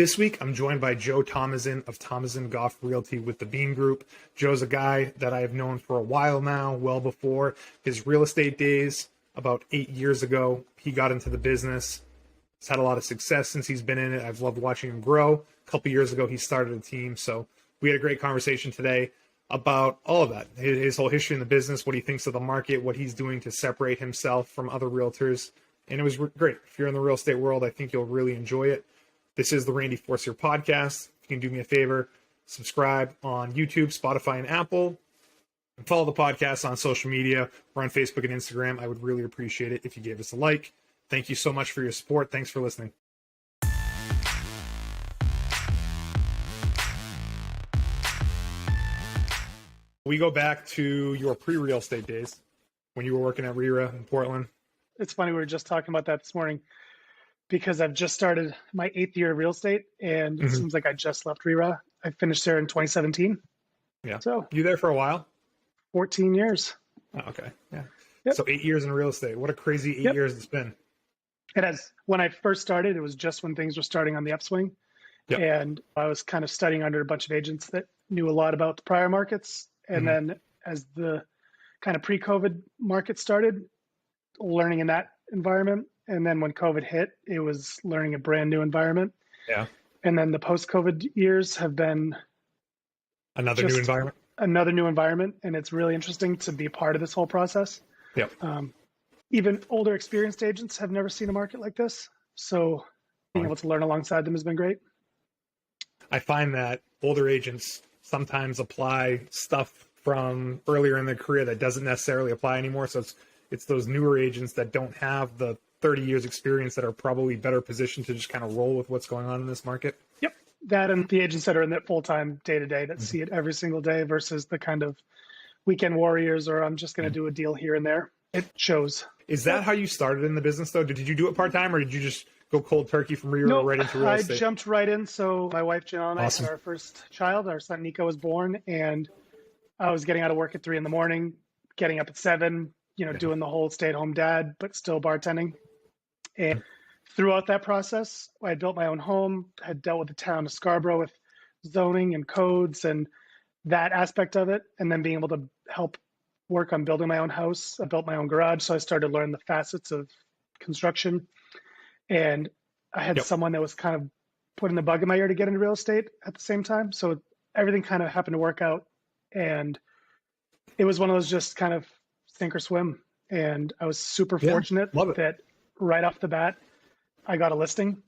This week, I'm joined by Joe Tomazin of Tomazin Goff Realty with the Beam Group. Joe's a guy that I have known for a while now, well before his real estate days. About 8 years ago, he got into the business. He's had a lot of success since he's been in it. I've loved watching him grow. A couple years ago, he started a team. So we had a great conversation today about all of that, his whole history in the business, what he thinks of the market, what he's doing to separate himself from other realtors. And it was great. If you're in the real estate world, I think you'll really enjoy it. This is the Randy Forcier podcast. If you can do me a favor, subscribe on YouTube, Spotify, and Apple, and follow the podcast on social media. We're on Facebook and Instagram. I would really appreciate it if you gave us a like. Thank you so much for your support. Thanks for listening. We go back to your pre-real estate days when you were working at RiRa in Portland. It's funny, we were just talking about that this morning because I've just started my 8th year of real estate, and it seems like I just left RiRa. I finished there in 2017. Yeah. So you there for a while? 14 years. Oh, okay. Yeah. Yep. So 8 years in real estate. What a crazy 8 years it's been. It has. When I first started, it was just when things were starting on the upswing. Yep. And I was kind of studying under a bunch of agents that knew a lot about the prior markets. And then as the kind of pre-COVID market started, learning in that environment. And then when COVID hit, it was learning a brand new environment. Yeah. And then the post-COVID years have been another new environment. Another new environment. And it's really interesting to be part of this whole process. Yep. Even older experienced agents have never seen a market like this. So being able to learn alongside them has been great. I find that older agents sometimes apply stuff from earlier in their career that doesn't necessarily apply anymore. So it's those newer agents that don't have the 30 years experience that are probably better positioned to just kind of roll with what's going on in this market. Yep. That and the agents that are in it full-time day-to-day that see it every single day versus the kind of weekend warriors or I'm just going to do a deal here and there. It shows. Is that how you started in the business though? Did you do it part-time or did you just go cold turkey from RiRa right into real estate? I jumped right in. So my wife, Jill, and I had our first child. Our son, Nico, was born, and I was getting out of work at 3 a.m, getting up at 7, doing the whole stay-at-home dad, but still bartending. And throughout that process, I built my own home, had dealt with the town of Scarborough with zoning and codes and that aspect of it, and then being able to help work on building my own house. I built my own garage, so I started learning the facets of construction. And I had someone that was kind of putting the bug in my ear to get into real estate at the same time. So everything kind of happened to work out. And it was one of those just kind of sink or swim. And I was super fortunate that right off the bat, I got a listing.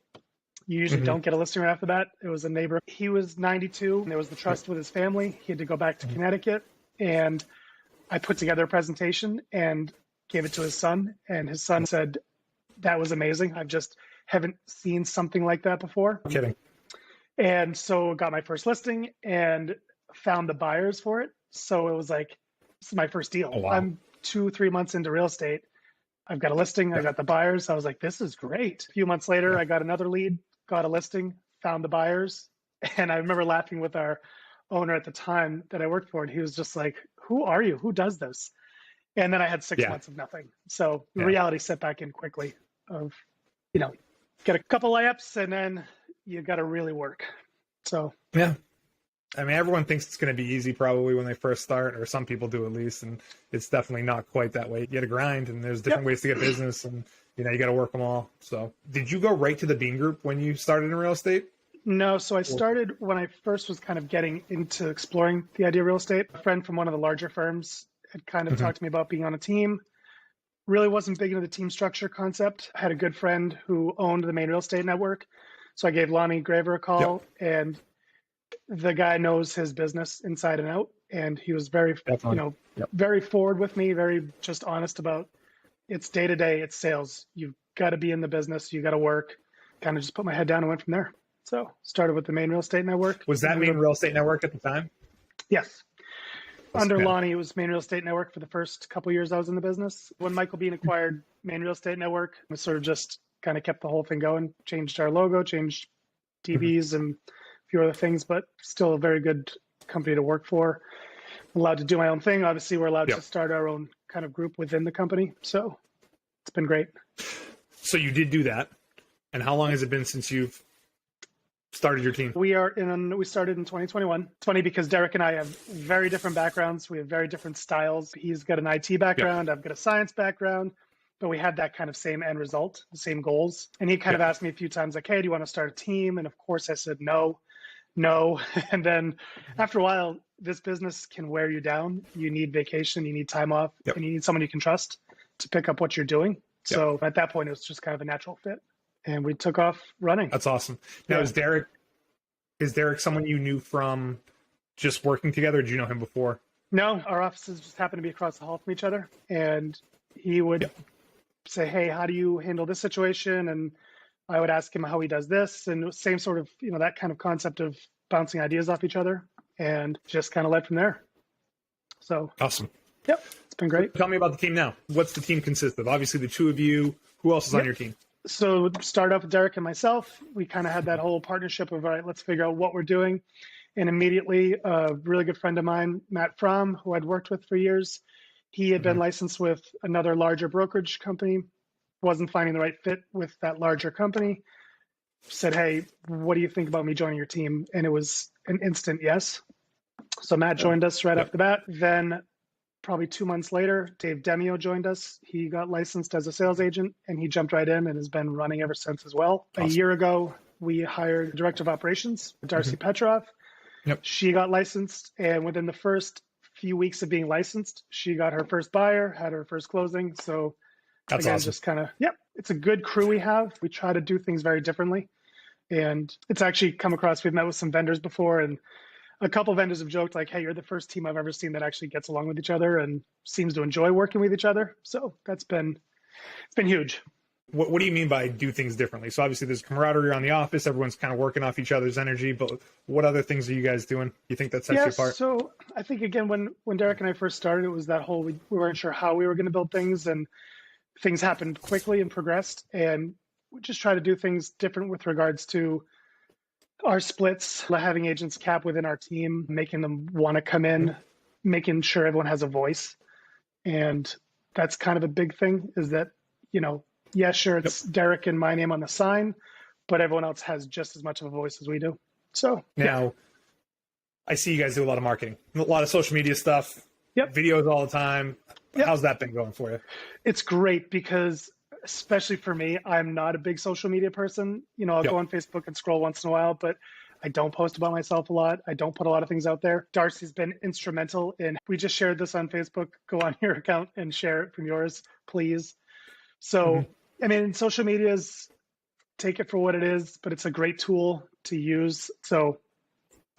You usually don't get a listing right off the bat. It was a neighbor. He was 92 and there was the trust with his family. He had to go back to Connecticut. And I put together a presentation and gave it to his son. And his son said, that was amazing. I just haven't seen something like that before. I'm kidding. And so got my first listing and found the buyers for it. So it was like, this is my first deal. Oh, wow. I'm 2-3 months into real estate. I've got a listing. I got the buyers. I was like, this is great. A few months later, I got another lead, got a listing, found the buyers. And I remember laughing with our owner at the time that I worked for. And he was just like, who are you? Who does this? And then I had 6 months of nothing. So reality set back in quickly of, get a couple layups and then you got to really work. So, yeah. I mean, everyone thinks it's going to be easy probably when they first start, or some people do at least. And it's definitely not quite that way. You got to grind and there's different ways to get business and, you got to work them all. So did you go right to the Beam Group when you started in real estate? No. So I started when I first was kind of getting into exploring the idea of real estate. A friend from one of the larger firms had kind of talked to me about being on a team. Really wasn't big into the team structure concept. I had a good friend who owned the main real estate network. So I gave Lonnie Graver a call and the guy knows his business inside and out. And he was very, very forward with me, very just honest about it's day to day, it's sales. You've got to be in the business. You got to work. Kind of just put my head down and went from there. So started with the main real estate network. Was that main real estate network at the time? Yes. Under Lonnie, it was Main Real Estate Network for the first couple of years I was in the business. When Michael Bean acquired Main Real Estate Network, we sort of just kind of kept the whole thing going, changed our logo, changed TVs and a few other things, but still a very good company to work for. Allowed to do my own thing. Obviously, we're allowed to start our own kind of group within the company. So it's been great. So you did do that. And how long has it been since you've started your team? We started in 2021. It's funny because Derek and I have very different backgrounds. We have very different styles. He's got an IT background. I've got a science background, but we had that kind of same end result, the same goals. And he kind of asked me a few times, like, hey, do you want to start a team? And of course I said, no. And then after a while, this business can wear you down. You need vacation, you need time off, and you need someone you can trust to pick up what you're doing. So at that point, it was just kind of a natural fit. And we took off running. That's awesome. Now, is Derek someone you knew from just working together? Or did you know him before? No, our offices just happened to be across the hall from each other. And he would say, hey, how do you handle this situation? And I would ask him how he does this. And same sort of, that kind of concept of bouncing ideas off each other, and just kind of led from there. So awesome. Yep. It's been great. Tell me about the team now. What's the team consist of? Obviously the two of you. Who else is on your team? So start off with Derek and myself. We kind of had that whole partnership of, all right, let's figure out what we're doing. And immediately a really good friend of mine, Matt Fromm, who I'd worked with for years, he had been licensed with another larger brokerage company, wasn't finding the right fit with that larger company, said, hey, what do you think about me joining your team? And it was an instant yes. So Matt joined us right off the bat. Then probably 2 months later, Dave Demio joined us. He got licensed as a sales agent, and he jumped right in and has been running ever since as well. Awesome. A year ago, we hired Director of Operations, Darcy Petrov. She got licensed, and within the first few weeks of being licensed, she got her first buyer, had her first closing. So that's again, awesome. just kind of, it's a good crew we have. We try to do things very differently. And it's actually come across, we've met with some vendors before, and a couple vendors have joked like, hey, you're the first team I've ever seen that actually gets along with each other and seems to enjoy working with each other. So it's been huge. What do you mean by do things differently? So obviously there's camaraderie around the office. Everyone's kind of working off each other's energy, but what other things are you guys doing? You think that sets you apart? So I think, again, when Derek and I first started, it was that whole, we weren't sure how we were going to build things, and things happened quickly and progressed. And we just try to do things different with regards to our splits, having agents cap within our team, making them want to come in, making sure everyone has a voice. And that's kind of a big thing, is that, sure, it's Derek and my name on the sign, but everyone else has just as much of a voice as we do. So now I see you guys do a lot of marketing, a lot of social media stuff, videos all the time. How's that been going for you? It's great because, especially for me, I'm not a big social media person. I'll go on Facebook and scroll once in a while, but I don't post about myself a lot. I don't put a lot of things out there. Darcy's been instrumental in, we just shared this on Facebook. Go on your account and share it from yours, please. So, I mean, social media take it for what it is, but it's a great tool to use. So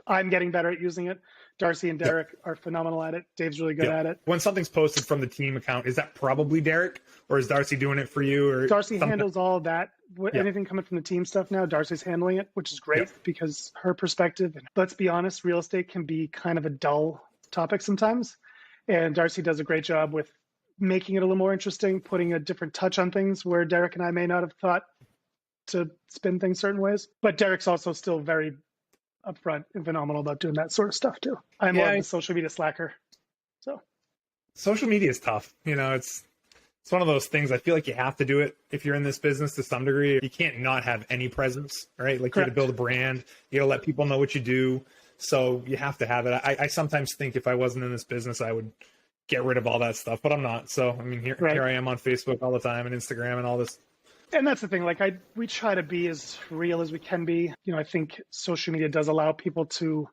I'm getting better at using it. Darcy and Derek are phenomenal at it. Dave's really good at it. When something's posted from the team account, is that probably Derek, or is Darcy doing it for you? Or Darcy handles all of that. Anything coming from the team stuff now, Darcy's handling it, which is great because her perspective, and let's be honest, real estate can be kind of a dull topic sometimes. And Darcy does a great job with making it a little more interesting, putting a different touch on things where Derek and I may not have thought to spin things certain ways. But Derek's also still very upfront and phenomenal about doing that sort of stuff too. I'm more of the social media slacker. So social media is tough. It's one of those things. I feel like you have to do it if you're in this business to some degree. You can't not have any presence, right? Like you got to build a brand. You got to let people know what you do. So you have to have it. I sometimes think if I wasn't in this business, I would get rid of all that stuff, but I'm not. So, I mean, here I am on Facebook all the time and Instagram and all this. And that's the thing, we try to be as real as we can be. I think social media does allow people to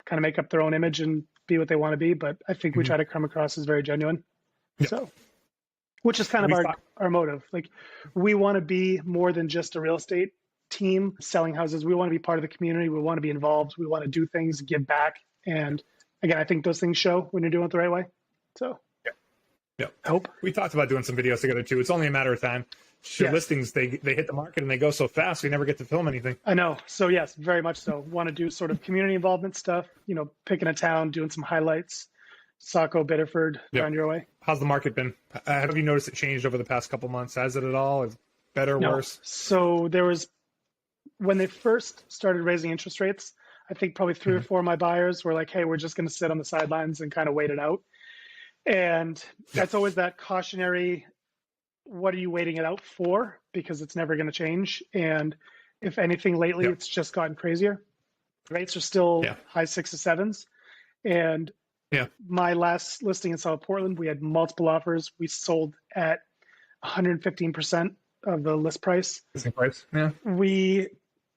kind of make up their own image and be what they want to be, but I think we try to come across as very genuine. So, which is kind of our motive. Like, we want to be more than just a real estate team selling houses. We want to be part of the community. We want to be involved. We want to do things, give back. And again, I think those things show when you're doing it the right way. So, I hope. We talked about doing some videos together too. It's only a matter of time. Your listings, they hit the market and they go so fast, we never get to film anything. I know. So yes, very much so. Want to do sort of community involvement stuff, picking a town, doing some highlights, Saco, Biddeford, around your way. How's the market been? Have you noticed it changed over the past couple months? Has it at all? Is it better, worse? So there was, when they first started raising interest rates, I think probably 3 or 4 of my buyers were like, hey, we're just going to sit on the sidelines and kind of wait it out. And that's always that cautionary, what are you waiting it out for? Because it's never going to change. And If anything, lately it's just gotten crazier. Rates are still high 6s, 7s. And my last listing in South Portland, we had multiple offers. We sold at 115% of the list price. Listing price. Yeah. We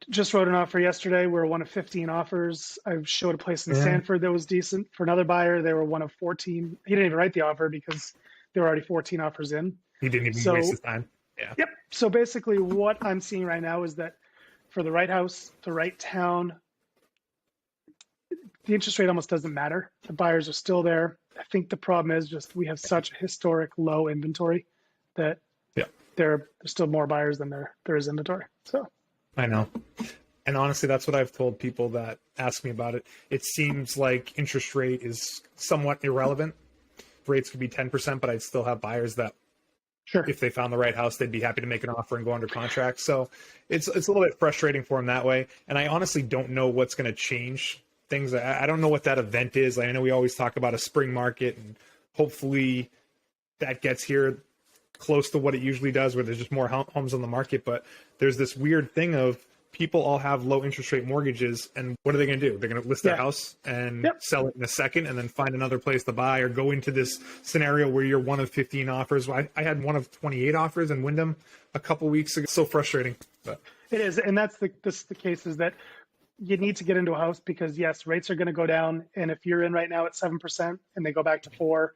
just wrote an offer yesterday. We're one of 15 offers. I showed a place in Sanford that was decent. For another buyer, they were one of 14. He didn't even write the offer because there were already 14 offers in. He didn't even waste his time. Yeah. Yep. So basically what I'm seeing right now is that for the right house, the right town, the interest rate almost doesn't matter. The buyers are still there. I think the problem is just we have such a historic low inventory that there's still more buyers than there is inventory. So I know. And honestly, that's what I've told people that ask me about it. It seems like interest rate is somewhat irrelevant. Rates could be 10%, but I'd still have buyers that, if they found the right house, they'd be happy to make an offer and go under contract. So it's a little bit frustrating for them that way. And I honestly don't know what's going to change things. I don't know what that event is. I know we always talk about a spring market, and hopefully that gets here close to what it usually does, where there's just more homes on the market. But there's this weird thing of people all have low interest rate mortgages, and what are they going to do? They're going to list their house and sell it in a second and then find another place to buy, or go into this scenario where you're one of 15 offers. I had one of 28 offers in Wyndham a couple weeks ago. So frustrating. But it is. And that's the case, is that you need to get into a house because yes, rates are going to go down. And if you're in right now at 7% and they go back to 4%,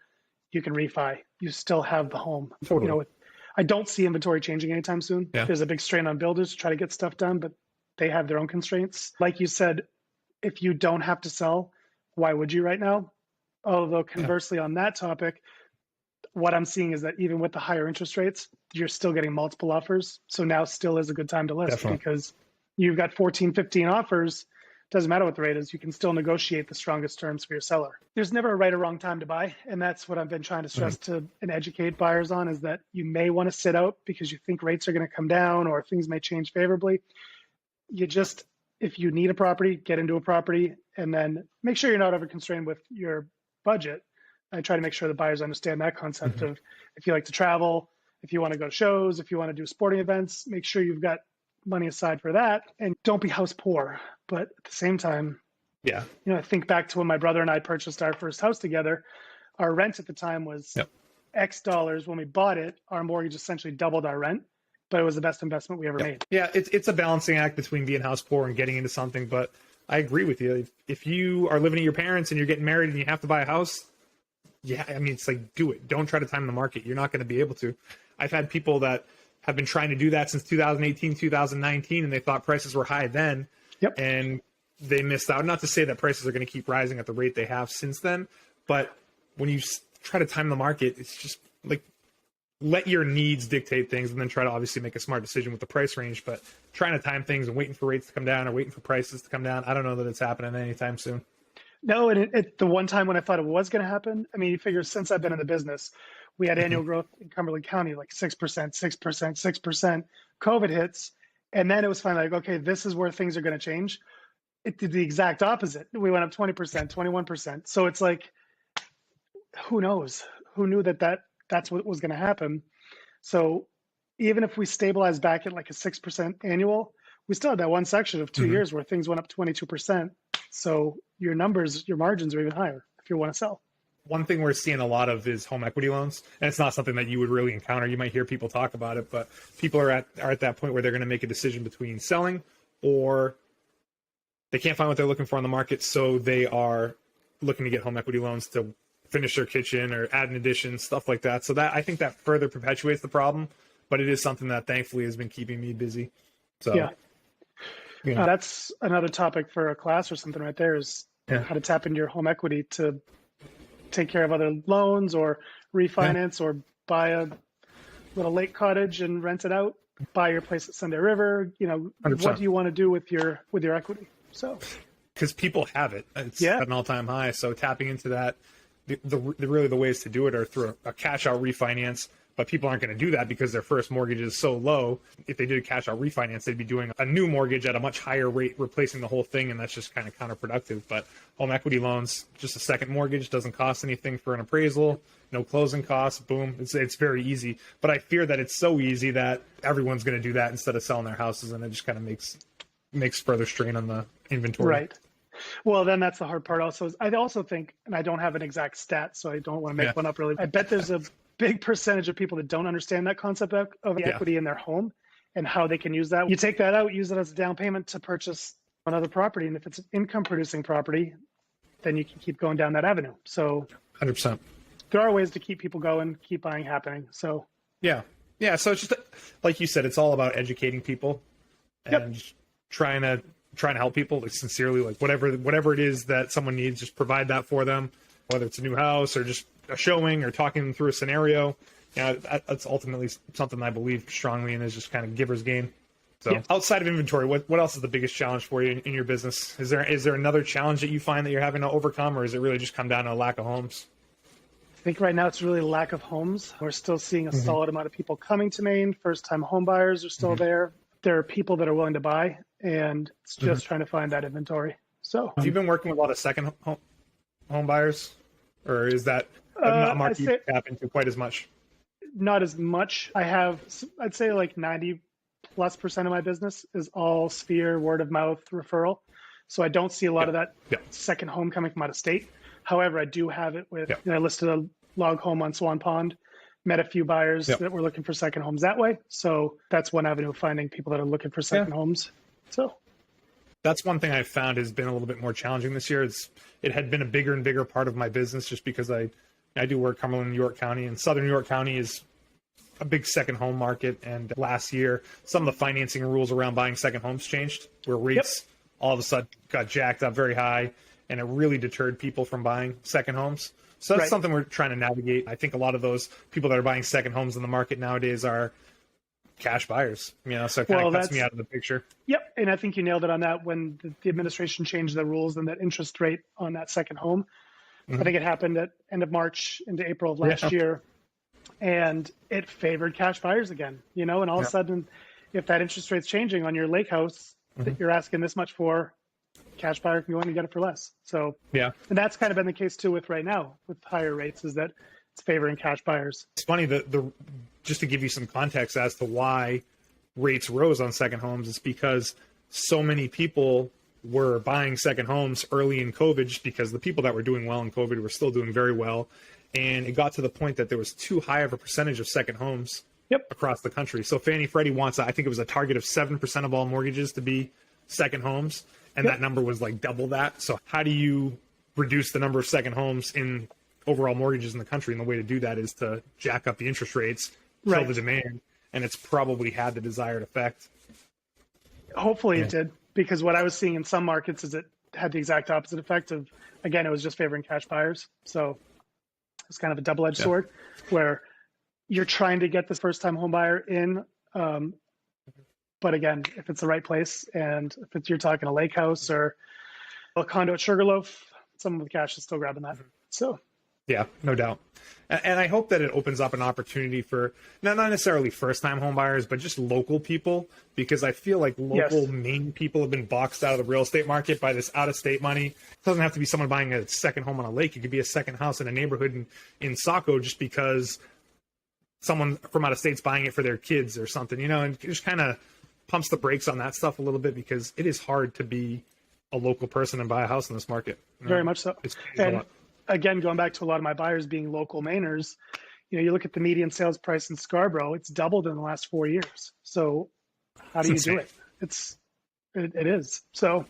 you can refi. You still have the home. Totally. You know, I don't see inventory changing anytime soon. There's a big strain on builders to try to get stuff done, but they have their own constraints. Like you said, if you don't have to sell, why would you right now? Although conversely on that topic, what I'm seeing is that even with the higher interest rates, you're still getting multiple offers. So now still is a good time to list because you've got 14, 15 offers. Doesn't matter what the rate is, you can still negotiate the strongest terms for your seller. There's never a right or wrong time to buy. And that's what I've been trying to stress to and educate buyers on, is that you may want to sit out because you think rates are going to come down or things may change favorably. You just, if you need a property, get into a property, and then make sure you're not over constrained with your budget. I try to make sure the buyers understand that concept of, if you like to travel, if you want to go to shows, if you want to do sporting events, make sure you've got money aside for that, and don't be house poor. But at the same time, you know, I think back to when my brother and I purchased our first house together. Our rent at the time was X dollars. When we bought it, our mortgage essentially doubled our rent, but it was the best investment we ever made. Yeah, it's a balancing act between being house poor and getting into something. But I agree with you. If you are living at your parents and you're getting married and you have to buy a house, I mean, it's like, do it. Don't try to time the market. You're not going to be able to. I've had people that have been trying to do that since 2018, 2019, and they thought prices were high then. And they missed out. Not to say that prices are going to keep rising at the rate they have since then, but when you try to time the market, it's just like, let your needs dictate things, and then try to obviously make a smart decision with the price range. But trying to time things and waiting for rates to come down or waiting for prices to come down, I don't know that it's happening anytime soon. No, and the one time when I thought it was going to happen, I mean, you figure since I've been in the business, we had annual growth in Cumberland County, like 6%, 6%, 6%. COVID hits. And then it was finally like, okay, this is where things are going to change. It did the exact opposite. We went up 20%, 21%. So it's like, who knows? Who knew that's what was going to happen? So even if we stabilize back at like a 6% annual, we still had that one section of 2 years where things went up 22%. So your numbers, your margins are even higher if you want to sell. One thing we're seeing a lot of is home equity loans, and it's not something that you would really encounter. You might hear people talk about it, but people are at that point where they're going to make a decision between selling, or they can't find what they're looking for on the market, so they are looking to get home equity loans to finish their kitchen or add an addition, stuff like that. So that, I think that further perpetuates the problem, but it is something that thankfully has been keeping me busy. So that's another topic for a class or something right there, is how to tap into your home equity to take care of other loans or refinance or buy a little lake cottage and rent it out, buy your place at Sunday River. You know, 100%. What do you want to do with your equity? So, because people have it, it's at an all-time high. So tapping into that, the ways to do it are through a cash out refinance. But people aren't going to do that because their first mortgage is so low. If they did a cash out refinance, they'd be doing a new mortgage at a much higher rate, replacing the whole thing, and that's just kind of counterproductive. But home equity loans, just a second mortgage, doesn't cost anything for an appraisal, no closing costs, boom. It's very easy. But I fear that it's so easy that everyone's going to do that instead of selling their houses, and it just kind of makes further strain on the inventory. Right. Well, then that's the hard part also. I also think, and I don't have an exact stat, so I don't want to make one up really. I bet there's a big percentage of people that don't understand that concept of the equity in their home and how they can use that. You take that out, use it as a down payment to purchase another property. And if it's an income producing property, then you can keep going down that avenue. So 100%. There are ways to keep people going, keep buying happening. So yeah. So it's just like you said, it's all about educating people and trying to help people, like, sincerely, like whatever it is that someone needs, just provide that for them, whether it's a new house or just a showing or talking them through a scenario. That's ultimately something I believe strongly in, is just kind of giver's gain. So outside of inventory, what else is the biggest challenge for you in your business? Is there another challenge that you find that you're having to overcome, or is it really just come down to a lack of homes? I think right now it's really lack of homes. We're still seeing a solid amount of people coming to Maine. First-time home buyers are still there. There are people that are willing to buy, and it's just trying to find that inventory. So, have you been working with a lot of second home buyers, or is that not a market you tap into quite as much? Not as much. I'd say like 90+% of my business is all Sphere, word of mouth, referral. So I don't see a lot of that second home coming from out of state. However, I do have it with, I listed a log home on Swan Pond, met a few buyers that were looking for second homes that way. So that's one avenue of finding people that are looking for second homes. So that's one thing I've found has been a little bit more challenging this year. It had been a bigger and bigger part of my business just because I do work Cumberland, York County, and Southern York County is a big second home market. And last year, some of the financing rules around buying second homes changed, where rates all of a sudden got jacked up very high, and it really deterred people from buying second homes. So that's something we're trying to navigate. I think a lot of those people that are buying second homes in the market nowadays are cash buyers, so it kind of cuts me out of the picture. Yep. And I think you nailed it on that. When the administration changed the rules and that interest rate on that second home, I think it happened at end of March into April of last year, and it favored cash buyers again, and all of a sudden, if that interest rate's changing on your lake house that you're asking this much for, cash buyer can go in and get it for less. So and that's kind of been the case too with right now with higher rates, is that it's favoring cash buyers. It's funny, just to give you some context as to why rates rose on second homes, it's because so many people were buying second homes early in COVID, just because the people that were doing well in COVID were still doing very well. And it got to the point that there was too high of a percentage of second homes across the country. So Fannie Freddie wants, I think it was a target of 7% of all mortgages to be second homes. And that number was like double that. So how do you reduce the number of second homes in overall mortgages in the country? And the way to do that is to jack up the interest rates, fill the demand. And it's probably had the desired effect. Hopefully it did, because what I was seeing in some markets is it had the exact opposite effect of, again, it was just favoring cash buyers. So it's kind of a double-edged sword, where you're trying to get this first-time home buyer in. But again, if it's the right place, and if you're talking a lake house or a condo at Sugarloaf, someone with cash is still grabbing that. So, yeah, no doubt. And I hope that it opens up an opportunity for not necessarily first-time home buyers, but just local people, because I feel like local Maine people have been boxed out of the real estate market by this out-of-state money. It doesn't have to be someone buying a second home on a lake. It could be a second house in a neighborhood in Saco, just because someone from out of state's buying it for their kids or something, and it just kind of pumps the brakes on that stuff a little bit, because it is hard to be a local person and buy a house in this market. Very much so. And again, going back to a lot of my buyers being local Mainers, you look at the median sales price in Scarborough, it's doubled in the last 4 years. So how do you do it? It is. So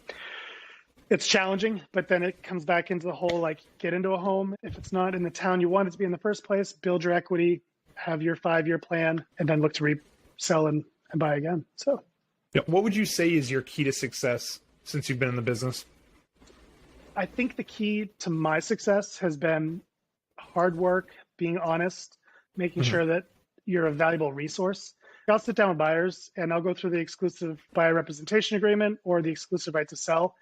it's challenging, but then it comes back into the whole, get into a home. If it's not in the town you want it to be in the first place, build your equity, have your 5-year plan, and then look to resell and buy again. So what would you say is your key to success since you've been in the business? I think the key to my success has been hard work, being honest, making sure that you're a valuable resource. I'll sit down with buyers and I'll go through the exclusive buyer representation agreement or the exclusive right to sell,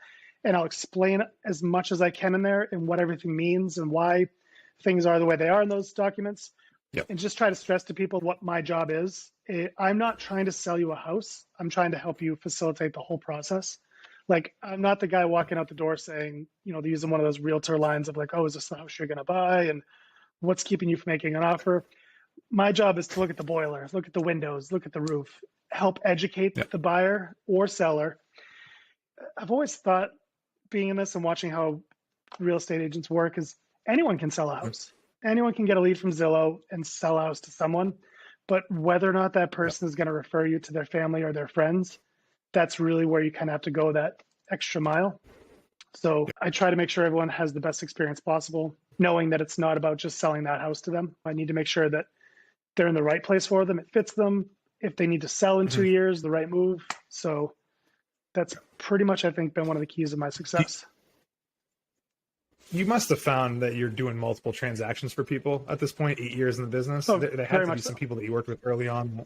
and I'll explain as much as I can in there and what everything means and why things are the way they are in those documents. Yep. and just try to stress to people what my job is. I'm not trying to sell you a house. I'm trying to help you facilitate the whole process. Like, I'm not the guy walking out the door saying, they're using one of those realtor lines of like, oh, is this the house you're going to buy? And what's keeping you from making an offer? My job is to look at the boiler, look at the windows, look at the roof, help educate the buyer or seller. I've always thought, being in this and watching how real estate agents work, is anyone can sell a house. Anyone can get a lead from Zillow and sell a house to someone. But whether or not that person is going to refer you to their family or their friends, that's really where you kind of have to go that extra mile. So I try to make sure everyone has the best experience possible, knowing that it's not about just selling that house to them. I need to make sure that they're in the right place for them. It fits them. If they need to sell in 2 years, the right move. So that's pretty much, I think, been one of the keys of my success. You must have found that you're doing multiple transactions for people at this point, 8 years in the business. Oh, there had to be some people that you worked with early on.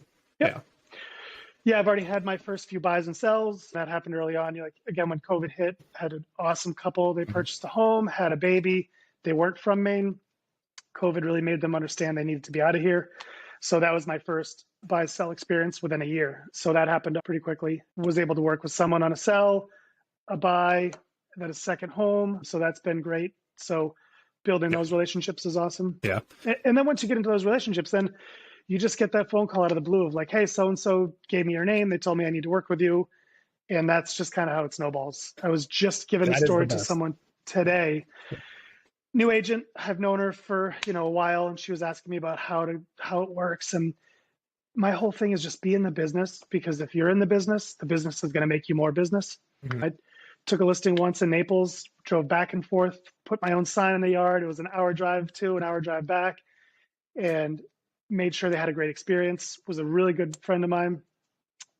Yeah, I've already had my first few buys and sells. That happened early on. Again, when COVID hit, had an awesome couple. They purchased a home, had a baby. They weren't from Maine. COVID really made them understand they needed to be out of here. So that was my first buy sell experience within a year. So that happened pretty quickly. Was able to work with someone on a sell, a buy, and then a second home. So that's been great. So building those relationships is awesome. Yeah. And then once you get into those relationships, then you just get that phone call out of the blue of like, hey, so-and-so gave me your name. They told me I need to work with you. And that's just kind of how it snowballs. I was just giving a story to someone today. New agent, I've known her for, a while, and she was asking me about how it works. And my whole thing is just be in the business, because if you're in the business is going to make you more business. Mm-hmm. I took a listing once in Naples, drove back and forth, put my own sign in the yard. It was an hour drive to, an hour drive back, and made sure they had a great experience. Was a really good friend of mine.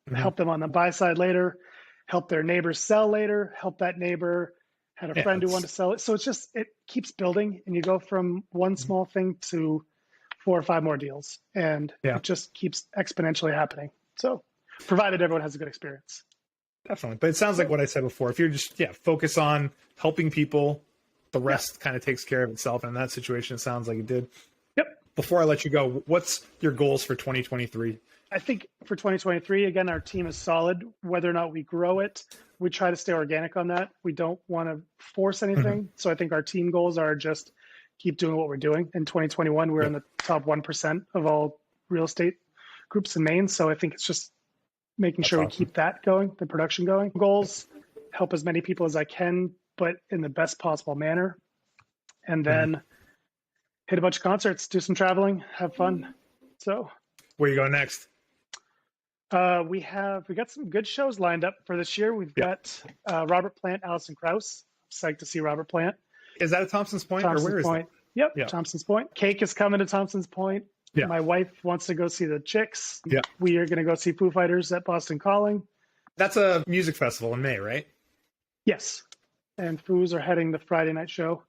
Mm-hmm. Helped them on the buy side later, helped their neighbors sell later, helped that neighbor, had a friend who wanted to sell it. So it keeps building, and you go from one small thing to 4 or 5 more deals, and it just keeps exponentially happening. So provided everyone has a good experience. Definitely. But it sounds like what I said before. If you're just, focus on helping people, the rest kind of takes care of itself. And in that situation, it sounds like it did. Yep. Before I let you go, what's your goals for 2023? I think for 2023, again, our team is solid. Whether or not we grow it, we try to stay organic on that. We don't want to force anything. Mm-hmm. So I think our team goals are just keep doing what we're doing. In 2021, we're in the top 1% of all real estate groups in Maine. So I think it's just making sure we keep that going, the production going. Goals, help as many people as I can, but in the best possible manner. And then hit a bunch of concerts, do some traveling, have fun. So where you going next? We got some good shows lined up for this year. We've got Robert Plant, Allison Krauss. Psyched to see Robert Plant. Is that at Thompson's Point? Thompson's or where is Point. That? Yep, Thompson's Point. Cake is coming to Thompson's Point. Yeah. My wife wants to go see the Chicks. Yeah. We are going to go see Foo Fighters at Boston Calling. That's a music festival in May, right? Yes. And Foos are heading the Friday night show.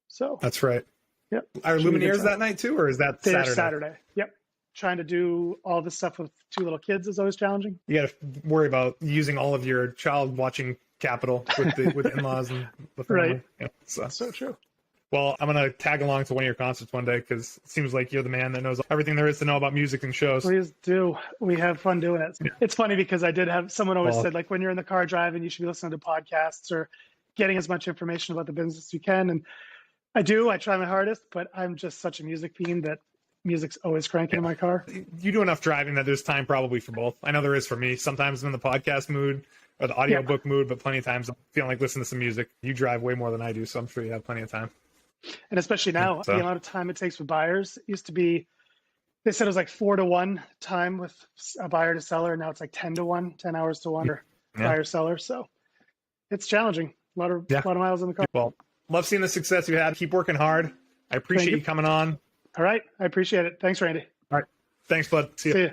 So that's right. Yep. Are Lumineers that night too, or is that Saturday? Saturday. Yep. Trying to do all this stuff with 2 little kids is always challenging. You got to worry about using all of your child watching capital with in-laws and the family. Right. Yeah, so true. Well, I'm going to tag along to one of your concerts one day, because it seems like you're the man that knows everything there is to know about music and shows. Please do. We have fun doing it. Yeah. It's funny because I did have someone always said, like, when you're in the car driving, you should be listening to podcasts or getting as much information about the business as you can. And I do. I try my hardest, but I'm just such a music fiend that music's always cranking in my car. You do enough driving that there's time probably for both. I know there is for me. Sometimes I'm in the podcast mood or the audiobook mood, but plenty of times I'm feeling like listening to some music. You drive way more than I do, so I'm sure you have plenty of time. And especially now, the amount of time it takes with buyers. It used to be, they said it was like 4 to 1 time with a buyer to seller. Now it's like 10 to 1, 10 hours to 1 or buyer seller. So it's challenging. A lot of miles in the car. Well, love seeing the success you had. Keep working hard. I appreciate you coming on. All right. I appreciate it. Thanks, Randy. All right. Thanks, bud. See you.